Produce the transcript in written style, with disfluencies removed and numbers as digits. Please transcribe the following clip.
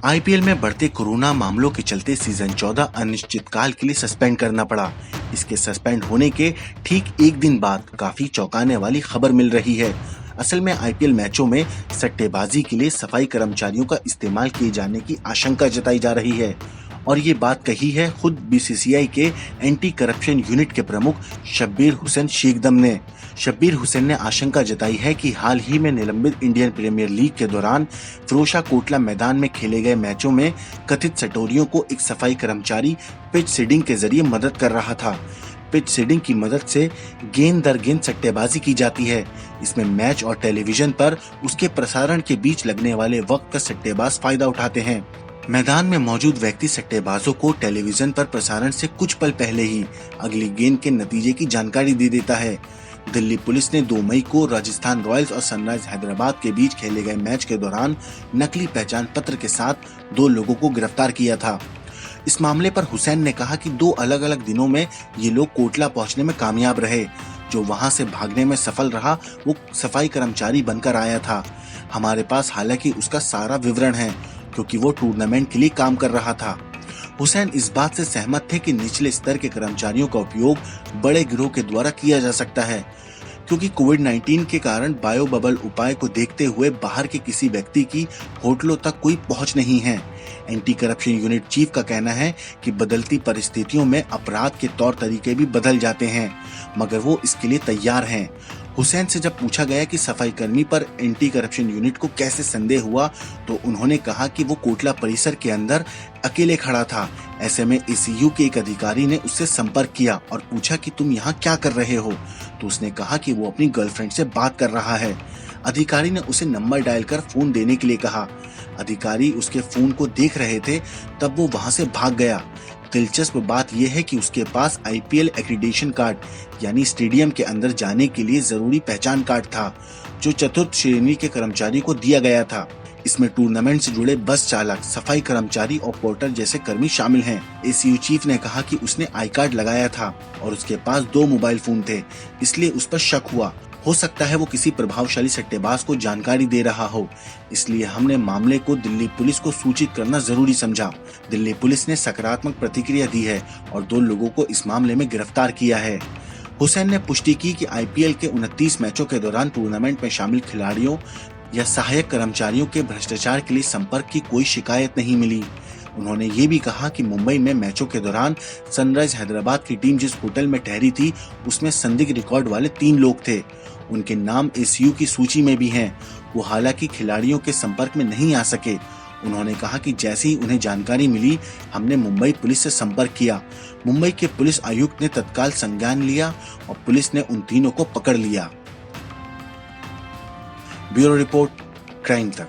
IPL में बढ़ते corona मामलों के चलते सीजन 14 अनिश्चितकाल के लिए सस्पेंड करना पड़ा। इसके सस्पेंड होने के ठीक एक दिन बाद काफी चौंकाने वाली खबर मिल रही है। असल में आईपीएल मैचों में सट्टेबाजी के लिए सफाई कर्मचारियों का इस्तेमाल किए जाने की आशंका जताई जा रही है और ये बात कही है खुद बीसीसीआई के एंटी करप्शन यूनिट के प्रमुख शब्बीर हुसैन शेखदम ने। शब्बीर हुसैन ने आशंका जताई है कि हाल ही में निलंबित इंडियन प्रीमियर लीग के दौरान फिरोजशाह कोटला मैदान में खेले गए मैचों में कथित सटोरियों को एक सफाई कर्मचारी पिच सीडिंग के जरिए मदद कर रहा था। पिच सीडिंग की मदद से गेंद दर गेंद सट्टेबाजी की जाती है। इसमें मैच और टेलीविजन पर उसके प्रसारण के बीच लगने वाले वक्त का सट्टेबाज फायदा उठाते हैं। मैदान में मौजूद व्यक्ति सट्टेबाजों को टेलीविजन पर प्रसारण से कुछ पल पहले ही अगली गेंद के नतीजे की जानकारी दे देता है। दिल्ली पुलिस ने 2 मई को राजस्थान रॉयल्स और सनराइज हैदराबाद के बीच खेले गए मैच के दौरान नकली पहचान पत्र के साथ 2 लोगों को गिरफ्तार किया था। इस मामले पर हुसैन ने कहा कि 2 अलग अलग दिनों में ये लोग कोटला पहुंचने में कामयाब रहे। जो वहां से भागने में सफल रहा वो सफाई कर्मचारी बनकर आया था। हमारे पास हालांकि उसका सारा विवरण है क्योंकि वो टूर्नामेंट के लिए काम कर रहा था। हुसैन इस बात से सहमत थे कि निचले स्तर के कर्मचारियों का उपयोग बड़े गिरोह के द्वारा किया जा सकता है क्योंकि कोविड-19 के कारण बायो बबल उपाय को देखते हुए बाहर के किसी व्यक्ति की होटलों तक कोई पहुंच नहीं है। एंटी करप्शन यूनिट चीफ का कहना है कि बदलती परिस्थितियों में अपराध के तौर तरीके भी बदल जाते हैं, मगर वो इसके लिए तैयार हैं। हुसैन से जब पूछा गया कि सफाई कर्मी पर एंटी करप्शन यूनिट को कैसे संदेह हुआ तो उन्होंने कहा कि वो कोटला परिसर के अंदर अकेले खड़ा था। ऐसे में एसीयू के एक अधिकारी ने उससे संपर्क किया और पूछा कि तुम यहाँ क्या कर रहे हो, तो उसने कहा कि वो अपनी गर्लफ्रेंड से बात कर रहा है। अधिकारी ने उसे नंबर डायल कर फोन देने के लिए कहा। अधिकारी उसके फोन को देख रहे थे तब वो वहां से भाग गया। दिलचस्प बात यह है कि उसके पास आईपीएल एक्रीडेशन कार्ड यानी स्टेडियम के अंदर जाने के लिए जरूरी पहचान कार्ड था जो चतुर्थ श्रेणी के कर्मचारी को दिया गया था। इसमें टूर्नामेंट से जुड़े बस चालक, सफाई कर्मचारी और पोर्टर जैसे कर्मी शामिल हैं। एसीयू चीफ ने कहा कि उसने आई कार्ड लगाया था और उसके पास 2 मोबाइल फोन थे, इसलिए उस पर शक हुआ। हो सकता है वो किसी प्रभावशाली सट्टेबाज को जानकारी दे रहा हो, इसलिए हमने मामले को दिल्ली पुलिस को सूचित करना जरूरी समझा। दिल्ली पुलिस ने सकारात्मक प्रतिक्रिया दी है और 2 लोगों को इस मामले में गिरफ्तार किया है। हुसैन ने पुष्टि की कि आईपीएल के 29 मैचों के दौरान टूर्नामेंट में शामिल खिलाड़ियों या सहायक कर्मचारियों के भ्रष्टाचार के लिए संपर्क की कोई शिकायत नहीं मिली। उन्होंने ये भी कहा कि मुंबई में मैचों के दौरान सनराइज हैदराबाद की टीम जिस होटल में ठहरी थी उसमें संदिग्ध रिकॉर्ड वाले 3 लोग थे। उनके नाम एसीयू की सूची में भी हैं। वो हालांकि खिलाड़ियों के संपर्क में नहीं आ सके। उन्होंने कहा कि जैसे ही उन्हें जानकारी मिली हमने मुंबई पुलिस से संपर्क किया। मुंबई के पुलिस आयुक्त ने तत्काल संज्ञान लिया और पुलिस ने उन तीनों को पकड़ लिया। ब्यूरो रिपोर्ट, क्राइम तक।